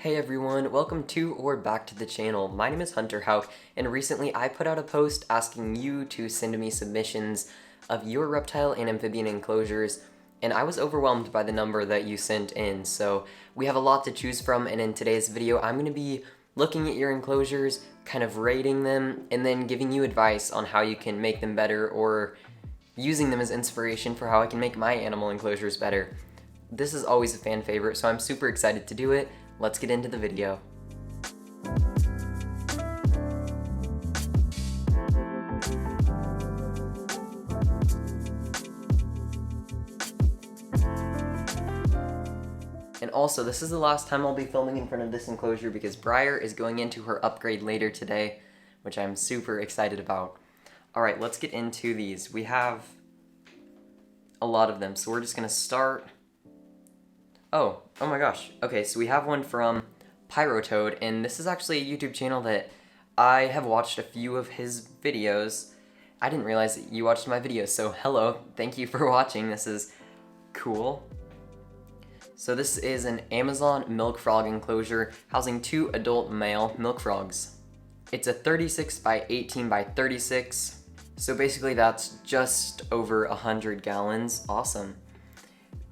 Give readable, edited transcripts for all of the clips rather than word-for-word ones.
Hey everyone, welcome to or back to the channel. My name is Hunter Houck, and recently I put out a post asking you to send me submissions of your reptile and amphibian enclosures, and I was overwhelmed by the number that you sent in, so we have a lot to choose from, and in today's video I'm going to be looking at your enclosures, kind of rating them, and then giving you advice on how you can make them better or using them as inspiration for how I can make my animal enclosures better. This is always a fan favorite, so I'm super excited to do it. Let's get into the video. And also, this is the last time I'll be filming in front of this enclosure because Briar is going into her upgrade later today, which I'm super excited about. Alright, let's get into these. We have a lot of them, so we're just gonna start. Oh my gosh. Okay, so we have one from Pyrotoad, and this is actually a YouTube channel that I have watched a few of his videos. I didn't realize that you watched my videos, so hello, thank you for watching. This is cool. So this is an Amazon milk frog enclosure housing 2 adult male milk frogs. It's a 36 by 18 by 36, so basically that's just over 100 gallons. Awesome.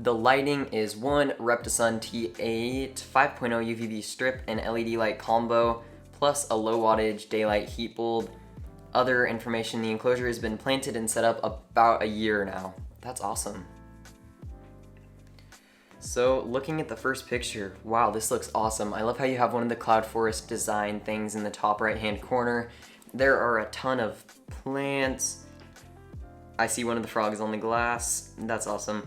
The lighting is one Reptilian T8 5.0 UVB strip and LED light combo, plus a low wattage daylight heat bulb. Other information: the enclosure has been planted and set up about a year now. That's awesome. So looking at the first picture, wow, this looks awesome. I love how you have one of the cloud forest design things in the top right hand corner. There are a ton of plants. I see one of the frogs on the glass. That's awesome.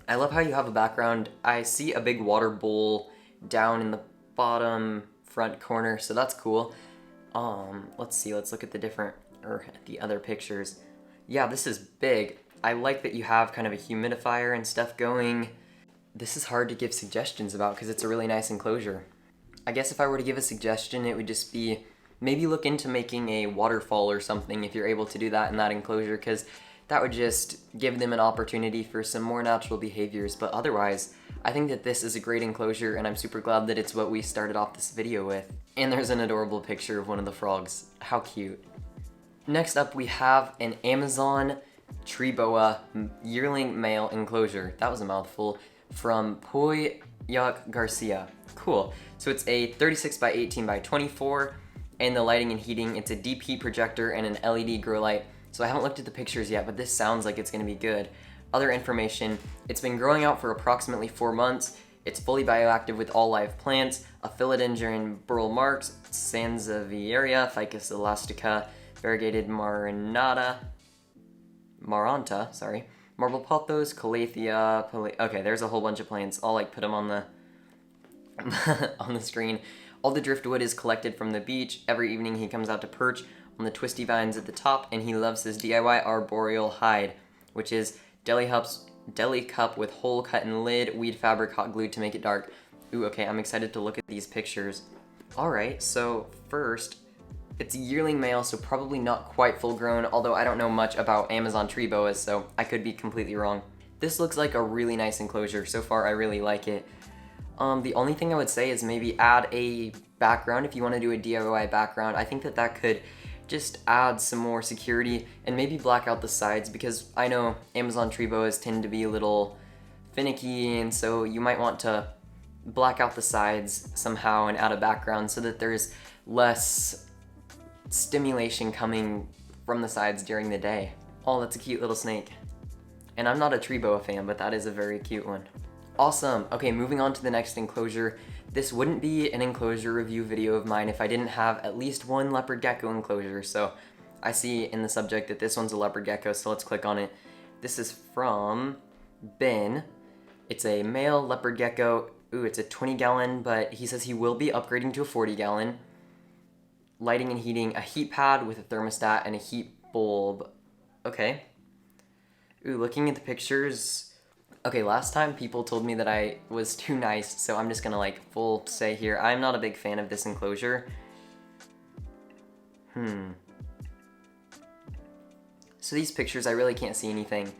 I love how you have a background. I see a big water bowl down in the bottom front corner, so that's cool. Let's see, let's look at the other pictures. Yeah, this is big. I like that you have kind of a humidifier and stuff going. This is hard to give suggestions about because it's a really nice enclosure. I guess if I were to give a suggestion, it would just be maybe look into making a waterfall or something if you're able to do that in that enclosure, because that would just give them an opportunity for some more natural behaviors. But otherwise, I think that this is a great enclosure, and I'm super glad that it's what we started off this video with. And there's an adorable picture of one of the frogs. How cute. Next up, we have an Amazon tree boa yearling male enclosure. That was a mouthful. From Poyak Garcia. Cool. So it's a 36 by 18 by 24, and the lighting and heating, it's a deep heat projector and an LED grow light. So I haven't looked at the pictures yet, but this sounds like it's going to be good. Other information: it's been growing out for approximately 4 months. It's fully bioactive with all live plants, a philodendron burl marks, Sansevieria, Ficus elastica, variegated maranta, marble pothos, calathea, okay, there's a whole bunch of plants. I'll put them on the on the screen. All the driftwood is collected from the beach. Every evening he comes out to perch on the twisty vines at the top, and he loves his DIY arboreal hide, which is deli cup with hole cut in lid, weed fabric hot glued to make it dark. Ooh, okay, I'm excited to look at these pictures. Alright, so first, it's a yearling male, so probably not quite full grown, although I don't know much about Amazon tree boas, so I could be completely wrong. This looks like a really nice enclosure. So far, I really like it. The only thing I would say is maybe add a background if you want to do a DIY background. I think that could just add some more security, and maybe black out the sides, because I know Amazon tree boas tend to be a little finicky, and so you might want to black out the sides somehow and add a background so that there's less stimulation coming from the sides during the day. Oh, that's a cute little snake. And I'm not a tree boa fan, but that is a very cute one. Awesome. Okay, moving on to the next enclosure. This wouldn't be an enclosure review video of mine if I didn't have at least one leopard gecko enclosure. So I see in the subject that this one's a leopard gecko, so let's click on it. This is from Ben. It's a male leopard gecko. Ooh, it's a 20 gallon, but he says he will be upgrading to a 40 gallon. Lighting and heating, a heat pad with a thermostat and a heat bulb. Okay. Ooh, looking at the pictures. Okay, last time people told me that I was too nice, so I'm just gonna full say here, I'm not a big fan of this enclosure. So these pictures, I really can't see anything,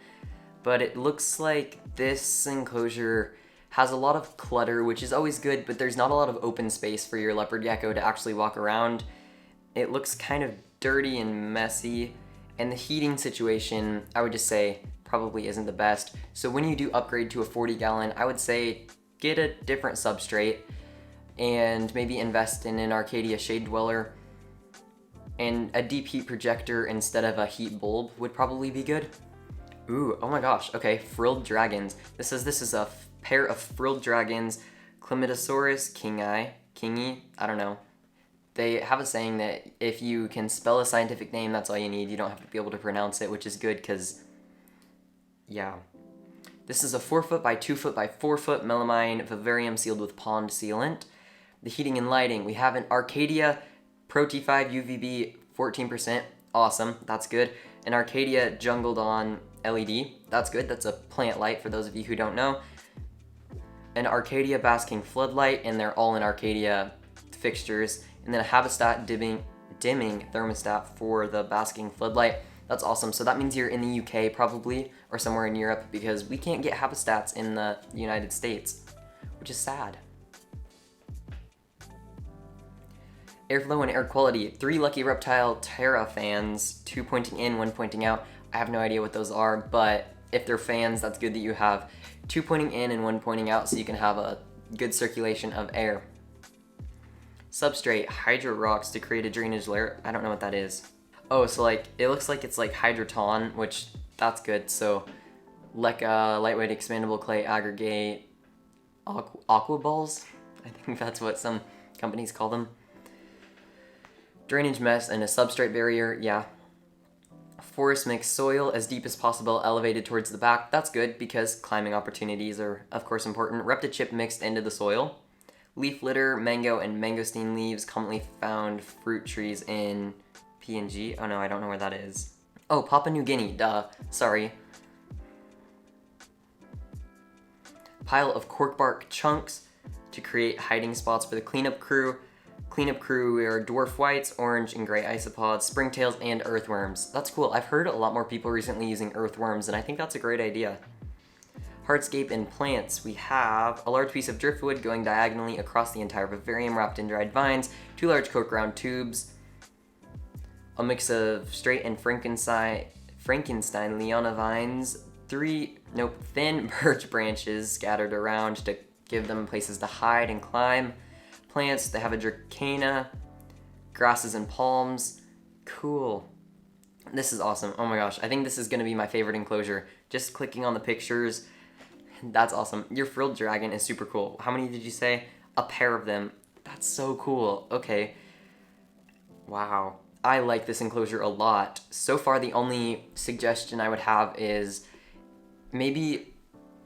but it looks like this enclosure has a lot of clutter, which is always good, but there's not a lot of open space for your leopard gecko to actually walk around. It looks kind of dirty and messy, and the heating situation, I would just say, probably isn't the best. So when you do upgrade to a 40-gallon, I would say get a different substrate and maybe invest in an Arcadia Shade Dweller, and a deep heat projector instead of a heat bulb would probably be good. Ooh, oh my gosh, okay, frilled dragons. This is a pair of frilled dragons, Chlamydosaurus kingi, I don't know. They have a saying that if you can spell a scientific name, that's all you need. You don't have to be able to pronounce it, which is good because, yeah. This is a 4 foot by 2 foot by 4 foot melamine vivarium sealed with pond sealant. The heating and lighting, we have an Arcadia Pro T5 UVB 14%, awesome, that's good. An Arcadia Jungle Dawn LED, that's good, that's a plant light for those of you who don't know. An Arcadia Basking Floodlight, and they're all in Arcadia fixtures. And then a Habitat dimming thermostat for the Basking Floodlight. That's awesome, so that means you're in the UK probably, or somewhere in Europe, because we can't get Habitats in the United States, which is sad. Airflow and air quality. 3 lucky Reptile Terra fans, 2 pointing in, 1 pointing out. I have no idea what those are, but if they're fans, that's good that you have 2 pointing in and 1 pointing out so you can have a good circulation of air. Substrate, hydro rocks to create a drainage layer. I don't know what that is. Oh, so like, it looks like it's like hydroton, which that's good. So like a lightweight expandable clay aggregate aqua balls. I think that's what some companies call them. Drainage mesh and a substrate barrier, yeah. Forest mix soil as deep as possible, elevated towards the back. That's good because climbing opportunities are of course important. Reptichip mixed into the soil. Leaf litter, mango and mangosteen leaves, commonly found fruit trees in PNG. Oh no, I don't know where that is. Oh, Papua New Guinea, duh, sorry. Pile of cork bark chunks to create hiding spots for the cleanup crew. Cleanup crew are dwarf whites, orange and gray isopods, springtails, and earthworms. That's cool. I've heard a lot more people recently using earthworms, and I think that's a great idea. Hardscape and plants. We have a large piece of driftwood going diagonally across the entire vivarium wrapped in dried vines, 2 large coat ground tubes, a mix of straight and Frankenstein Leona vines, thin birch branches scattered around to give them places to hide and climb. Plants, they have a dracana, grasses and palms. Cool. This is awesome. Oh my gosh, I think this is gonna be my favorite enclosure. Just clicking on the pictures, that's awesome. Your frilled dragon is super cool. How many did you say? A pair of them. That's so cool. Okay. Wow. I like this enclosure a lot. So far, the only suggestion I would have is maybe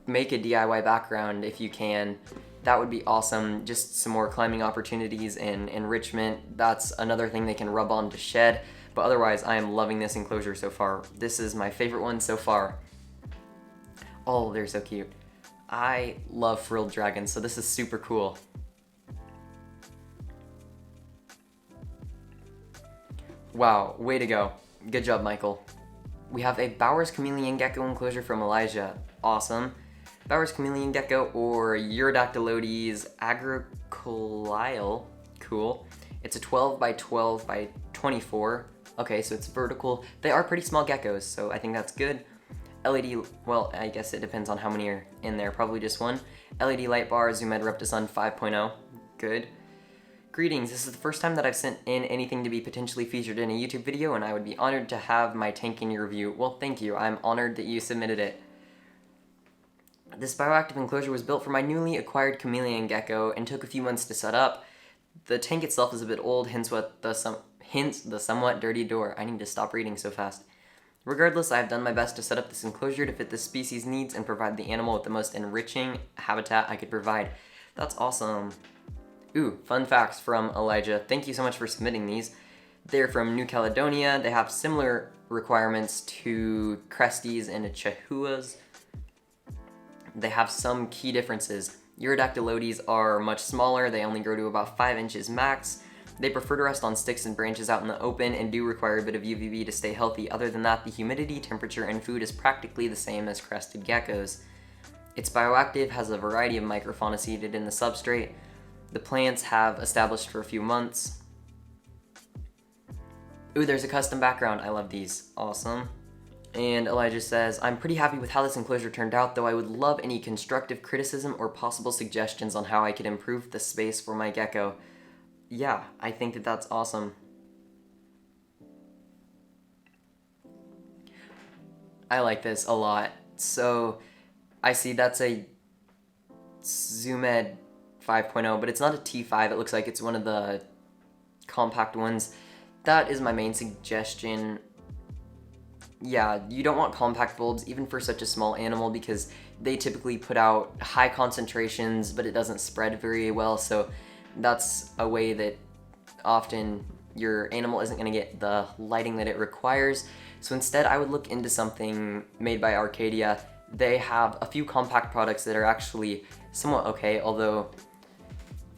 make a DIY background if you can. That would be awesome. Just some more climbing opportunities and enrichment. That's another thing they can rub on to shed. But otherwise, I am loving this enclosure so far. This is my favorite one so far. Oh, they're so cute. I love frilled dragons, so this is super cool. Wow, way to go. Good job, Michael. We have a Bowers Chameleon gecko enclosure from Elijah. Awesome. Bowers Chameleon gecko or Urodactylodes agricolile. Cool. It's a 12 by 12 by 24. Okay, so it's vertical. They are pretty small geckos, so I think that's good. LED, well, I guess it depends on how many are in there. Probably just one. LED light bar, Zoomed Reptison 5.0. Good. Greetings, this is the first time that I've sent in anything to be potentially featured in a YouTube video, and I would be honored to have my tank in your review. Well, thank you. I'm honored that you submitted it. This bioactive enclosure was built for my newly acquired chameleon gecko and took a few months to set up. The tank itself is a bit old, hence the somewhat dirty door. I need to stop reading so fast. Regardless, I have done my best to set up this enclosure to fit the species' needs and provide the animal with the most enriching habitat I could provide. That's awesome. Ooh, fun facts from Elijah. Thank you so much for submitting these. They're from New Caledonia. They have similar requirements to Cresties and Chihuahuas. They have some key differences. Urodactylodes are much smaller. They only grow to about 5 inches max. They prefer to rest on sticks and branches out in the open and do require a bit of UVB to stay healthy. Other than that, the humidity, temperature, and food is practically the same as crested geckos. It's bioactive, has a variety of microfauna seeded in the substrate. The plants have established for a few months. Ooh, there's a custom background. I love these. Awesome. And Elijah says, I'm pretty happy with how this enclosure turned out, though I would love any constructive criticism or possible suggestions on how I could improve the space for my gecko. Yeah, I think that that's awesome. I like this a lot. So, I see that's a Zoomed 5.0, but it's not a T5. It looks like it's one of the compact ones. That is my main suggestion. Yeah, you don't want compact bulbs even for such a small animal because they typically put out high concentrations, but it doesn't spread very well. So that's a way that often your animal isn't going to get the lighting that it requires. So instead, I would look into something made by Arcadia. They have a few compact products that are actually somewhat okay, although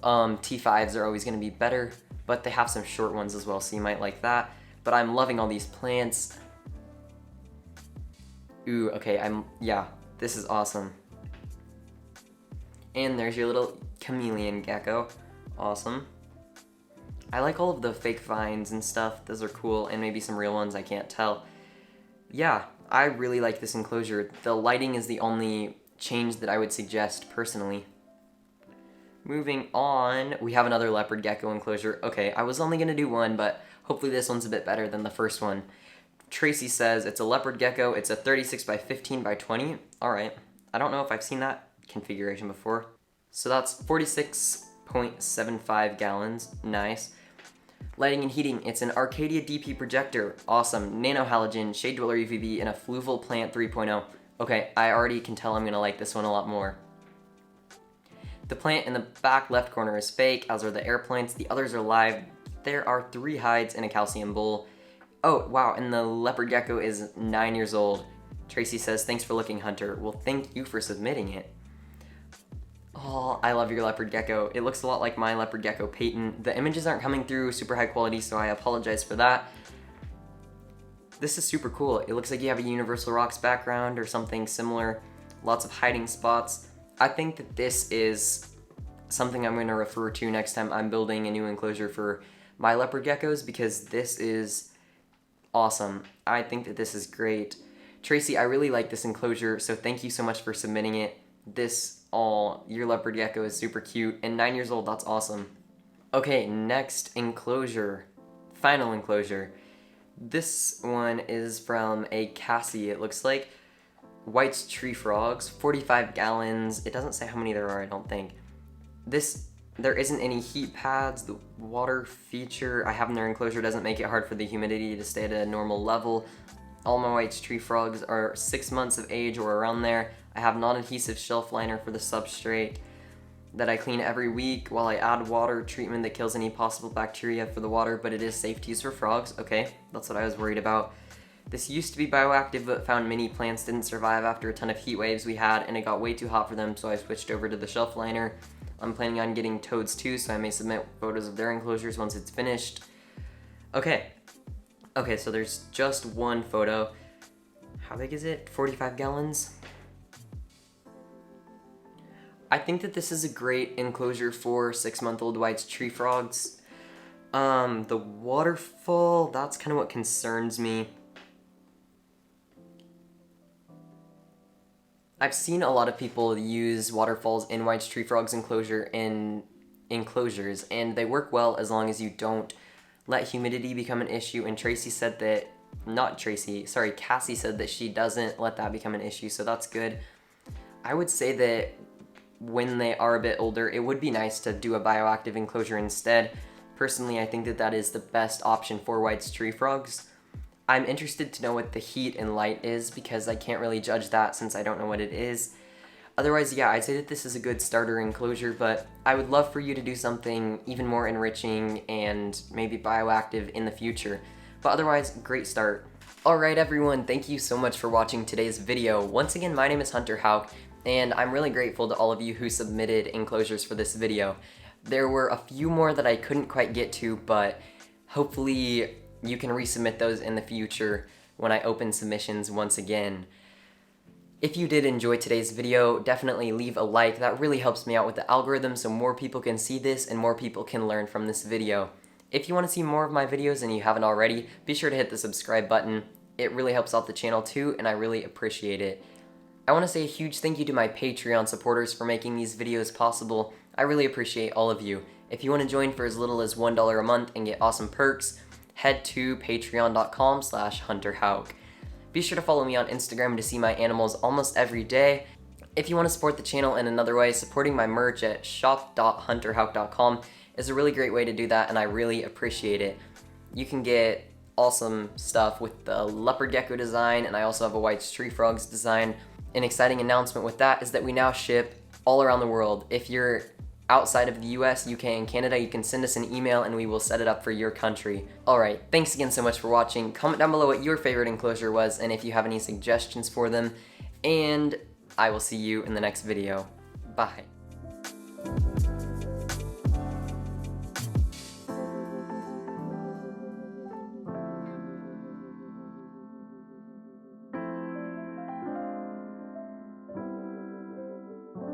T5s are always going to be better, but they have some short ones as well, so you might like that. But I'm loving all these plants. Ooh, okay, yeah, this is awesome. And there's your little chameleon gecko. Awesome. I like all of the fake vines and stuff. Those are cool, and maybe some real ones, I can't tell. Yeah, I really like this enclosure. The lighting is the only change that I would suggest personally. Moving on, we have another leopard gecko enclosure. Okay, I was only gonna do one, but hopefully this one's a bit better than the first one. Tracy says it's a leopard gecko. It's a 36 by 15 by 20. All right. I don't know if I've seen that configuration before. So that's 46.75 gallons. Nice. Lighting and heating. It's an Arcadia DP projector. Awesome. Nano halogen, shade dweller UVB, and a fluval plant 3.0. Okay, I already can tell I'm gonna like this one a lot more. The plant in the back left corner is fake, as are the air plants. The others are live. There are 3 hides in a calcium bowl. Oh, wow, and the leopard gecko is 9 years old. Tracy says, thanks for looking, Hunter. Well, thank you for submitting it. Oh, I love your leopard gecko. It looks a lot like my leopard gecko, Peyton. The images aren't coming through super high quality, so I apologize for that. This is super cool. It looks like you have a Universal Rocks background or something similar. Lots of hiding spots. I think that this is something I'm going to refer to next time I'm building a new enclosure for my leopard geckos, because this is awesome. I think that this is great. Tracy, I really like this enclosure, so thank you so much for submitting it. Your leopard gecko is super cute, and 9 years old, that's awesome. Okay, next enclosure. Final enclosure. This one is from a Cassie, it looks like. White's tree frogs, 45 gallons. It doesn't say how many there are, I don't think. There isn't any heat pads. The water feature I have in their enclosure doesn't make it hard for the humidity to stay at a normal level. All my White's tree frogs are 6 months of age or around there. I have non-adhesive shelf liner for the substrate that I clean every week while I add water treatment that kills any possible bacteria for the water, but it is safe to use for frogs. Okay, that's what I was worried about. This used to be bioactive, but found many plants didn't survive after a ton of heat waves we had, and it got way too hot for them, so I switched over to the shelf liner. I'm planning on getting toads too, so I may submit photos of their enclosures once it's finished. Okay, so there's just one photo. How big is it? 45 gallons? I think that this is a great enclosure for 6-month-old White's tree frogs. The waterfall, that's kind of what concerns me. I've seen a lot of people use waterfalls in White's tree frogs enclosures, and they work well as long as you don't let humidity become an issue, and Cassie said that she doesn't let that become an issue, so that's good. I would say that when they are a bit older, it would be nice to do a bioactive enclosure instead. Personally, I think that that is the best option for White's tree frogs. I'm interested to know what the heat and light is, because I can't really judge that since I don't know what it is. Otherwise, yeah, I'd say that this is a good starter enclosure, but I would love for you to do something even more enriching and maybe bioactive in the future. But otherwise, great start. Alright everyone, thank you so much for watching today's video. Once again, my name is Hunter Hauk, and I'm really grateful to all of you who submitted enclosures for this video. There were a few more that I couldn't quite get to, but hopefully you can resubmit those in the future when I open submissions once again. If you did enjoy today's video, definitely leave a like. That really helps me out with the algorithm so more people can see this and more people can learn from this video. If you want to see more of my videos and you haven't already, be sure to hit the subscribe button. It really helps out the channel too, and I really appreciate it. I want to say a huge thank you to my Patreon supporters for making these videos possible. I really appreciate all of you. If you want to join for as little as $1 a month and get awesome perks, head to patreon.com/hunterhauk. Be sure to follow me on Instagram to see my animals almost every day. If you want to support the channel in another way, supporting my merch at shop.hunterhauk.com is a really great way to do that, and I really appreciate it. You can get awesome stuff with the leopard gecko design, and I also have a white tree frogs design. An exciting announcement with that is that we now ship all around the world. If you're outside of the US, UK, and Canada, you can send us an email and we will set it up for your country. Alright, thanks again so much for watching. Comment down below what your favorite enclosure was and if you have any suggestions for them. And I will see you in the next video. Bye.